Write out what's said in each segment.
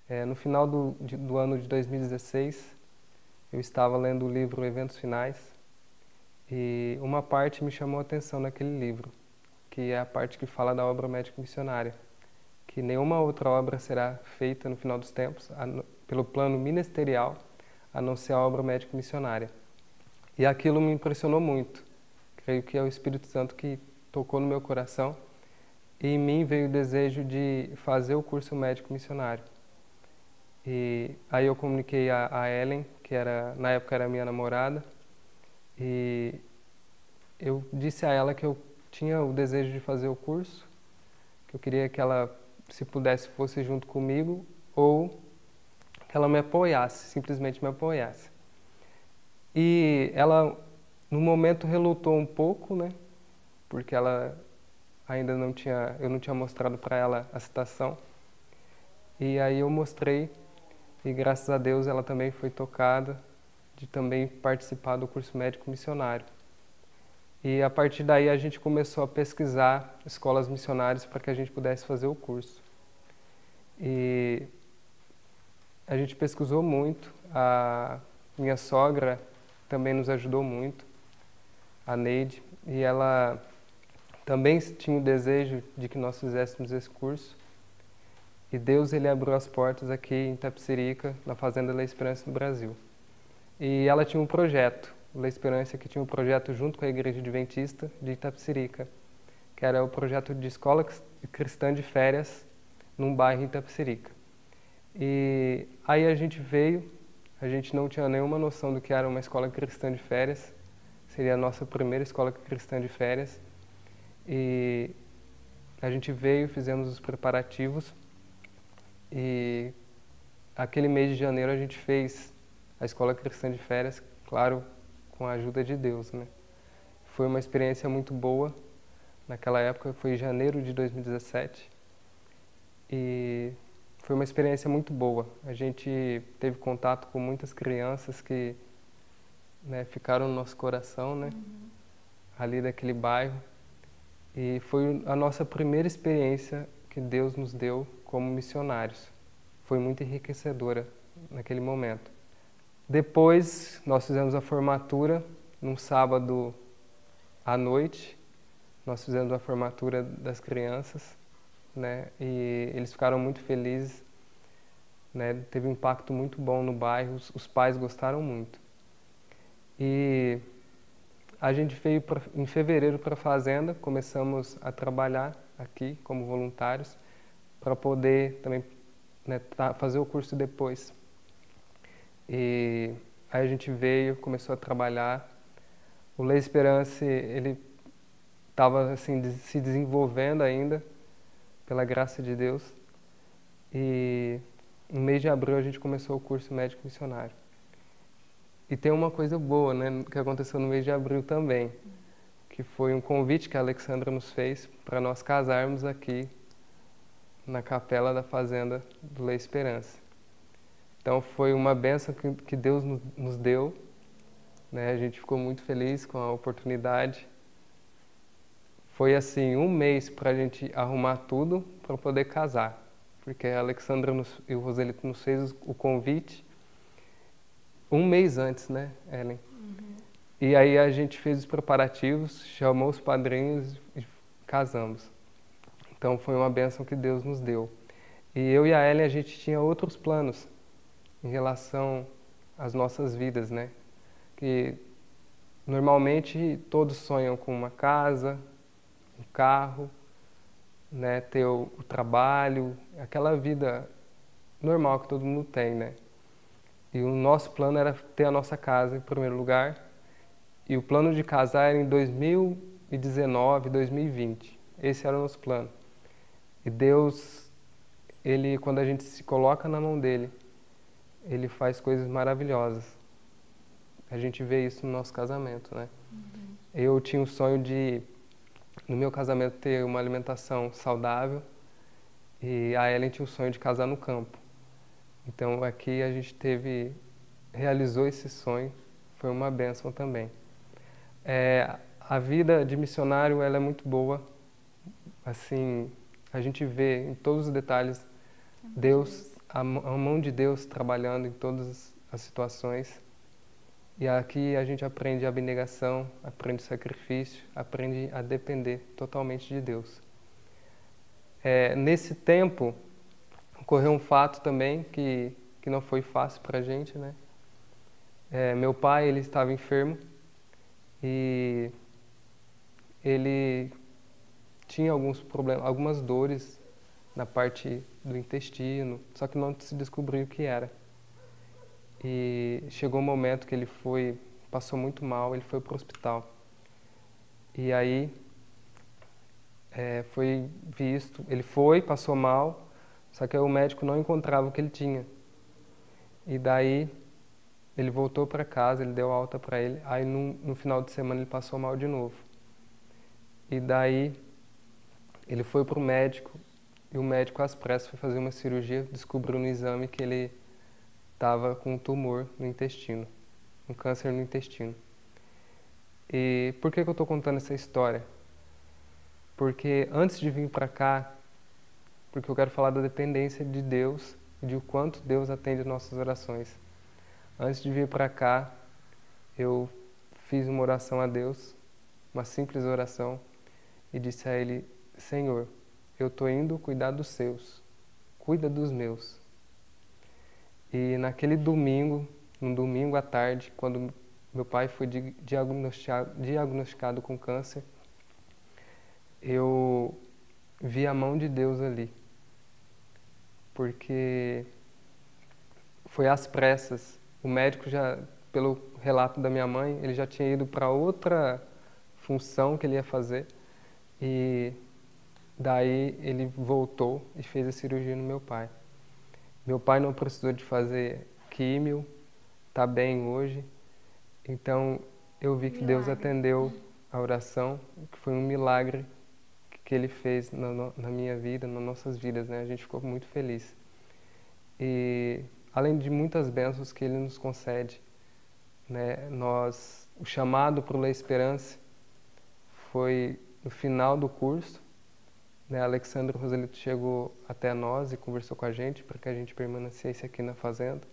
No final do ano de 2016, eu estava lendo o livro Eventos Finais e uma parte me chamou a atenção naquele livro, que é a parte que fala da obra médica missionária, que nenhuma outra obra será feita no final dos tempos pelo plano ministerial, a não ser a obra médica missionária. E aquilo me impressionou muito. Creio que é o Espírito Santo que tocou no meu coração e em mim veio o desejo de fazer o curso médico missionário. E aí eu comuniquei a Ellen, que na época era minha namorada, e eu disse a ela que eu tinha o desejo de fazer o curso, que eu queria que ela, se pudesse, fosse junto comigo, ou que ela me apoiasse, simplesmente me apoiasse. E ela, no momento, relutou um pouco, né? Porque ela ainda eu não tinha mostrado para ela a citação. E aí eu mostrei, e graças a Deus ela também foi tocada de também participar do curso médico missionário. E a partir daí a gente começou a pesquisar escolas missionárias para que a gente pudesse fazer o curso. E a gente pesquisou muito, a minha sogra também nos ajudou muito, a Neide, e ela também tinha o desejo de que nós fizéssemos esse curso. E Deus ele abriu as portas aqui em Itapecerica, na Fazenda La Esperança do Brasil. E ela tinha um projeto, La Esperança, que tinha um projeto junto com a Igreja Adventista de Itapecerica, que era o projeto de escola cristã de férias num bairro em Itapecerica. E aí a gente veio, a gente não tinha nenhuma noção do que era uma escola cristã de férias, seria a nossa primeira escola cristã de férias. E a gente veio, fizemos os preparativos e aquele mês de janeiro a gente fez a escola cristã de férias, claro, com a ajuda de Deus, né? Foi uma experiência muito boa. Naquela época foi em janeiro de 2017 e foi uma experiência muito boa. A gente teve contato com muitas crianças que, né, ficaram no nosso coração, né? Ali daquele bairro. E foi a nossa primeira experiência que Deus nos deu como missionários. Foi muito enriquecedora naquele momento. Depois, nós fizemos a formatura num sábado à noite. Nós fizemos a formatura das crianças, né? E eles ficaram muito felizes, né? Teve um impacto muito bom no bairro, os pais gostaram muito. E a gente veio em fevereiro para a fazenda, começamos a trabalhar aqui como voluntários para poder também, né, fazer o curso depois. E aí a gente veio, começou a trabalhar. O La Esperança, ele estava assim, se desenvolvendo ainda, pela graça de Deus. E no mês de abril a gente começou o curso médico missionário. E tem uma coisa boa, né, que aconteceu no mês de abril também, que foi um convite que a Alexandra nos fez para nós casarmos aqui na capela da fazenda do La Esperança. Então foi uma bênção que Deus nos deu, né? A gente ficou muito feliz com a oportunidade. Foi assim, um mês para a gente arrumar tudo para poder casar, porque a Alexandra e o Roselito nos fez o convite um mês antes, né, Ellen? E aí a gente fez os preparativos, chamou os padrinhos e casamos. Então foi uma bênção que Deus nos deu. E eu e a Ellen, a gente tinha outros planos em relação às nossas vidas, né? Que normalmente todos sonham com uma casa, um carro, né? Ter o trabalho, aquela vida normal que todo mundo tem, né? E o nosso plano era ter a nossa casa em primeiro lugar. E o plano de casar era em 2019, 2020. Esse era o nosso plano. E Deus, ele, quando a gente se coloca na mão dele, ele faz coisas maravilhosas. A gente vê isso no nosso casamento, né? Eu tinha o sonho de, no meu casamento, ter uma alimentação saudável. E a Ellen tinha o sonho de casar no campo. Então aqui a gente realizou esse sonho, foi uma bênção também. A vida de missionário, ela é muito boa, assim, a gente vê em todos os detalhes Deus a mão de Deus trabalhando em todas as situações. E aqui a gente aprende a abnegação, aprende o sacrifício, aprende a depender totalmente de Deus. Nesse tempo, ocorreu um fato também que não foi fácil para a gente, né? Meu pai, ele estava enfermo e ele tinha alguns problemas, algumas dores na parte do intestino, só que não se descobriu o que era. E chegou um momento que ele passou muito mal, ele foi para o hospital. E aí foi visto, ele passou mal, só que aí o médico não encontrava o que ele tinha. E daí ele voltou para casa, ele deu alta para ele, aí no final de semana ele passou mal de novo. E daí ele foi para o médico, e o médico às pressas foi fazer uma cirurgia, descobriu no exame que ele estava com um tumor no intestino, um câncer no intestino. E por que eu estou contando essa história? Porque antes de vir para cá, porque eu quero falar da dependência de Deus e de o quanto Deus atende nossas orações. Antes de vir para cá, eu fiz uma oração a Deus, uma simples oração, e disse a Ele: Senhor, eu estou indo cuidar dos seus, cuida dos meus. E naquele domingo, num domingo à tarde, quando meu pai foi diagnosticado com câncer, eu vi a mão de Deus ali. Porque foi às pressas. O médico já, pelo relato da minha mãe, ele já tinha ido para outra função que ele ia fazer. E daí ele voltou e fez a cirurgia no meu pai. Meu pai não precisou de fazer químio, está bem hoje. Então eu vi que Deus atendeu a oração, que foi um milagre que Ele fez na minha vida, nas nossas vidas, né? A gente ficou muito feliz. E além de muitas bênçãos que Ele nos concede, né? O chamado para o La Esperança foi no final do curso, né? Alexandre Rosalito chegou até nós e conversou com a gente para que a gente permanecesse aqui na fazenda.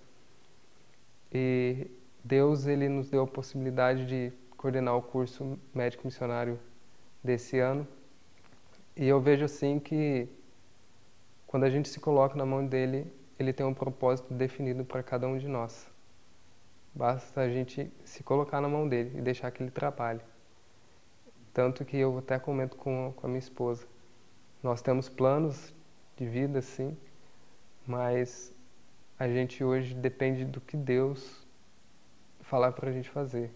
E Deus, ele nos deu a possibilidade de coordenar o curso médico missionário desse ano. E eu vejo assim que quando a gente se coloca na mão dele, ele tem um propósito definido para cada um de nós. Basta a gente se colocar na mão dele e deixar que ele trabalhe. Tanto que eu até comento com a minha esposa. Nós temos planos de vida, sim, mas a gente hoje depende do que Deus falar para a gente fazer,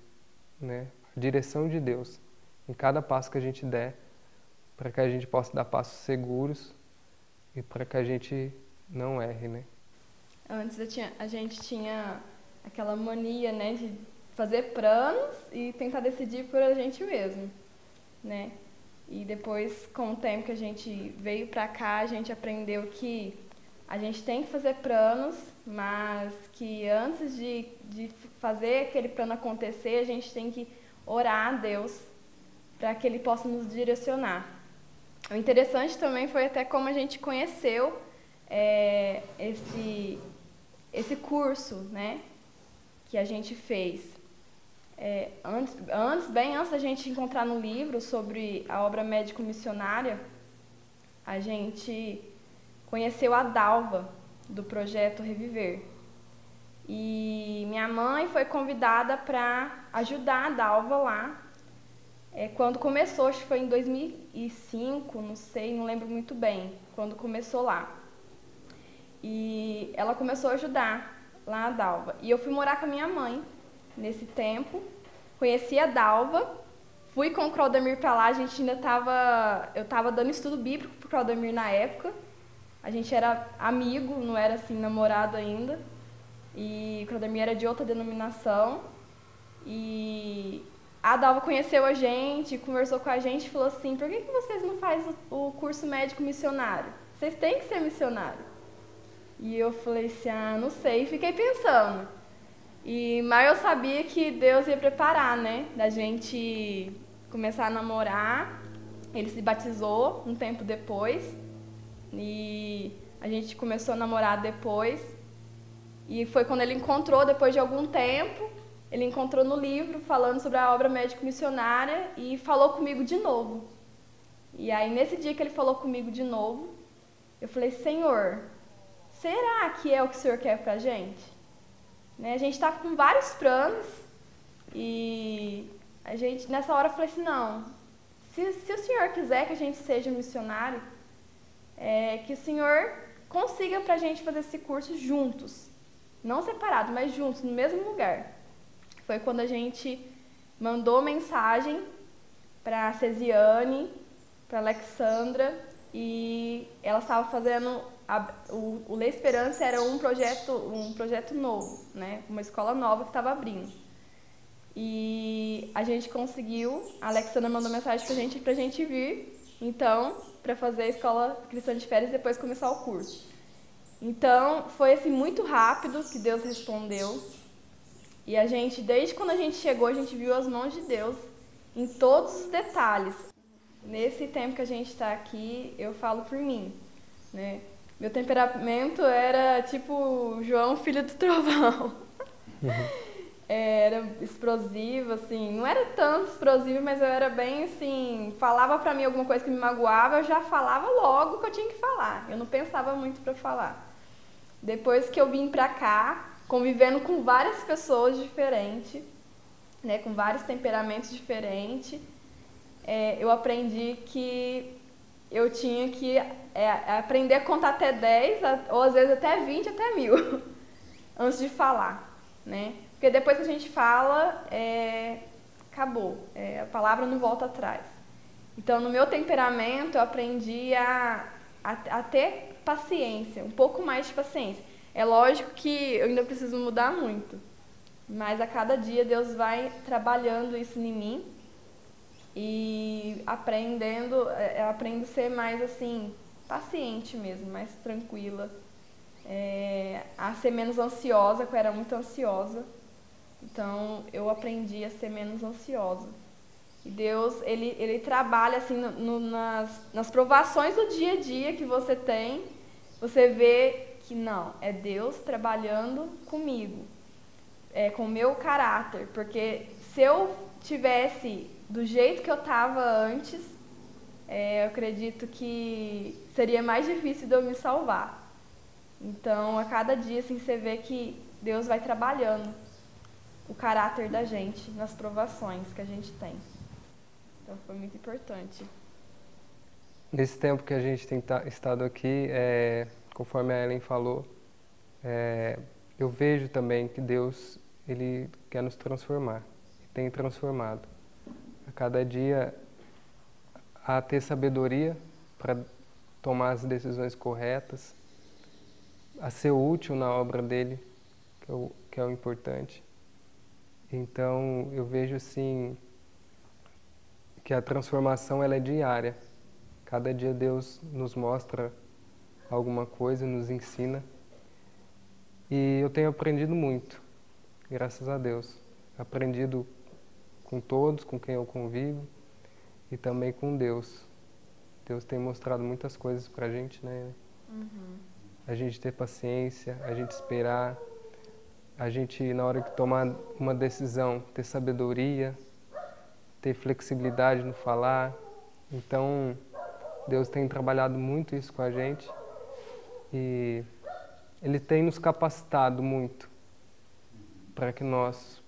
né? A direção de Deus em cada passo que a gente der, para que a gente possa dar passos seguros e para que a gente não erre, né? Antes a gente tinha aquela mania, né, de fazer planos e tentar decidir por a gente mesmo, né? E depois, com o tempo que a gente veio pra cá, a gente aprendeu que a gente tem que fazer planos, mas que antes de fazer aquele plano acontecer, a gente tem que orar a Deus para que Ele possa nos direcionar. O interessante também foi até como a gente conheceu esse curso, né, que a gente fez. Bem antes da gente encontrar no livro sobre a obra médico-missionária, a gente conheceu a Dalva, do projeto Reviver. E minha mãe foi convidada para ajudar a Dalva lá. Quando começou, acho que foi em 2005, não sei, não lembro muito bem, quando começou lá. E ela começou a ajudar lá a Dalva. E eu fui morar com a minha mãe nesse tempo. Conheci a Dalva, fui com o Claudemir para lá, eu estava dando estudo bíblico pro Claudemir na época. A gente era amigo, não era assim namorado ainda. E o Claudemir era de outra denominação. E a Dalva conheceu a gente, conversou com a gente e falou assim: por que vocês não fazem o curso médico missionário? Vocês têm que ser missionário. E eu falei assim: não sei, fiquei pensando. Mas eu sabia que Deus ia preparar, né, da gente começar a namorar. Ele se batizou um tempo depois. E A gente começou a namorar depois. E foi quando ele encontrou, depois de algum tempo, ele encontrou no livro falando sobre a obra médico-missionária e falou comigo de novo. E aí, nesse dia que ele falou comigo de novo, eu falei, Senhor, será que é o que o Senhor quer pra gente? Né? A gente está com vários planos e a gente, nessa hora, eu falei assim, não, se o Senhor quiser que a gente seja missionário, que o Senhor consiga pra gente fazer esse curso juntos. Não separado, mas juntos, no mesmo lugar. Foi quando a gente mandou mensagem para a Cesiane, para a Alexandra, e ela estava fazendo... O Lê Esperança era um projeto novo, né? Uma escola nova que estava abrindo. E a gente conseguiu, a Alexandra mandou mensagem pra gente vir, então, para fazer a escola cristã de férias e depois começar o curso. Então, foi assim muito rápido que Deus respondeu. E a gente, desde quando a gente chegou, a gente viu as mãos de Deus em todos os detalhes. Nesse tempo que a gente está aqui, eu falo por mim, né? Meu temperamento era tipo João, filho do trovão. Era explosivo, assim, não era tanto explosivo, mas eu era bem assim, falava pra mim alguma coisa que me magoava, eu já falava logo o que eu tinha que falar. Eu não pensava muito pra falar. Depois que eu vim pra cá, convivendo com várias pessoas diferentes, né, com vários temperamentos diferentes, eu aprendi que eu tinha que aprender a contar até 10, ou às vezes até 20, até 1000, antes de falar, né? Porque depois que a gente fala, acabou, a palavra não volta atrás. Então, no meu temperamento, eu aprendi a ter paciência, um pouco mais de paciência. É lógico que eu ainda preciso mudar muito, mas a cada dia Deus vai trabalhando isso em mim e aprendo a ser mais assim, paciente mesmo, mais tranquila, a ser menos ansiosa, porque eu era muito ansiosa. Então, eu aprendi a ser menos ansiosa. E Deus, ele trabalha assim nas provações do dia a dia que você tem, você vê que não, é Deus trabalhando comigo, com o meu caráter, porque se eu tivesse do jeito que eu estava antes, eu acredito que seria mais difícil de eu me salvar. Então, a cada dia assim, você vê que Deus vai trabalhando o caráter da gente nas provações que a gente tem. Então, foi muito importante. Nesse tempo que a gente tem estado aqui, conforme a Ellen falou, eu vejo também que Deus, Ele quer nos transformar, e tem transformado. A cada dia, a ter sabedoria para tomar as decisões corretas, a ser útil na obra dele, que é o importante. Então, eu vejo assim que a transformação ela é diária. Cada dia Deus nos mostra alguma coisa, nos ensina. E eu tenho aprendido muito, graças a Deus. Aprendido com todos, com quem eu convivo e também com Deus. Deus tem mostrado muitas coisas pra gente, né? Uhum. A gente ter paciência, a gente esperar, a gente, na hora de tomar uma decisão, ter sabedoria, ter flexibilidade no falar. Então, Deus tem trabalhado muito isso com a gente e Ele tem nos capacitado muito para que nós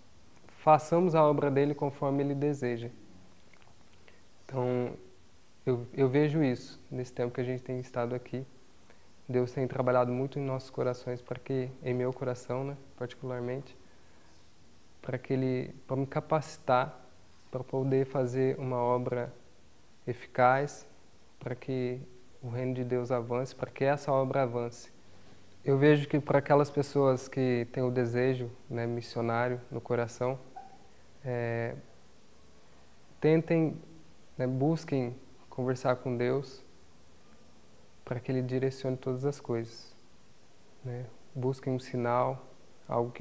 façamos a obra dele conforme Ele deseja. Então, eu vejo isso nesse tempo que a gente tem estado aqui. Deus tem trabalhado muito em nossos corações para que, em meu coração, né, particularmente, para me capacitar para poder fazer uma obra eficaz, para que o reino de Deus avance, para que essa obra avance. Eu vejo que para aquelas pessoas que têm o desejo, né, missionário no coração, tentem, né, busquem conversar com Deus para que Ele direcione todas as coisas, né? Busquem um sinal, algo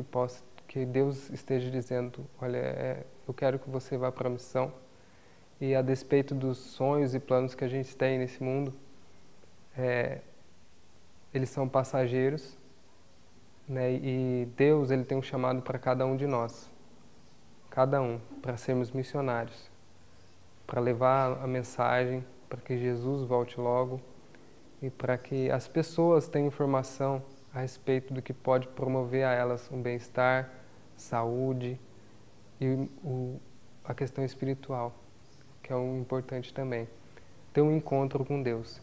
que Deus esteja dizendo, olha, eu quero que você vá para a missão. E a despeito dos sonhos e planos que a gente tem nesse mundo, eles são passageiros, né? E Deus, ele tem um chamado para cada um de nós, cada um, para sermos missionários, para levar a mensagem, para que Jesus volte logo e para que as pessoas tenham informação a respeito do que pode promover a elas um bem-estar, saúde e a questão espiritual, que é um importante também. Ter um encontro com Deus.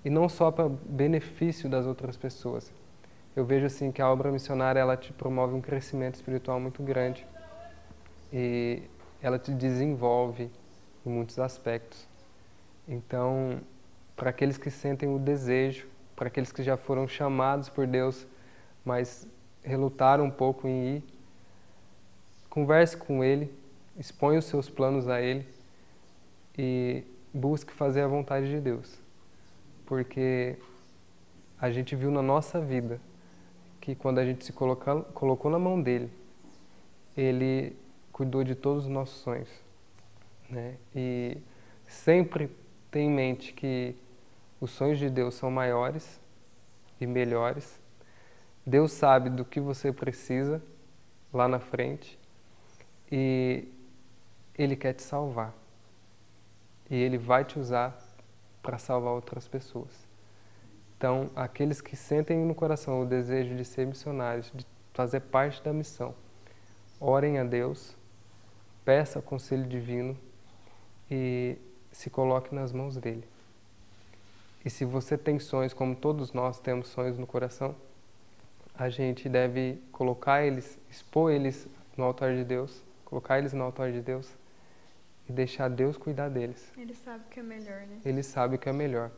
E não só para benefício das outras pessoas. Eu vejo assim que a obra missionária, ela te promove um crescimento espiritual muito grande e ela te desenvolve em muitos aspectos. Então, para aqueles que sentem o desejo, para aqueles que já foram chamados por Deus, mas relutaram um pouco em ir, converse com Ele, exponha os seus planos a Ele e busque fazer a vontade de Deus. Porque a gente viu na nossa vida que quando a gente se colocou na mão dele, ele cuidou de todos os nossos sonhos, né? E sempre tenha em mente que os sonhos de Deus são maiores e melhores. Deus sabe do que você precisa lá na frente e Ele quer te salvar. E Ele vai te usar para salvar outras pessoas. Então, aqueles que sentem no coração o desejo de ser missionários, de fazer parte da missão, orem a Deus, peça conselho divino e se coloque nas mãos dele. E se você tem sonhos, como todos nós temos sonhos no coração, a gente deve colocar eles, expor eles no altar de Deus, colocar eles no altar de Deus e deixar Deus cuidar deles. Ele sabe o que é melhor, né? Ele sabe o que é melhor.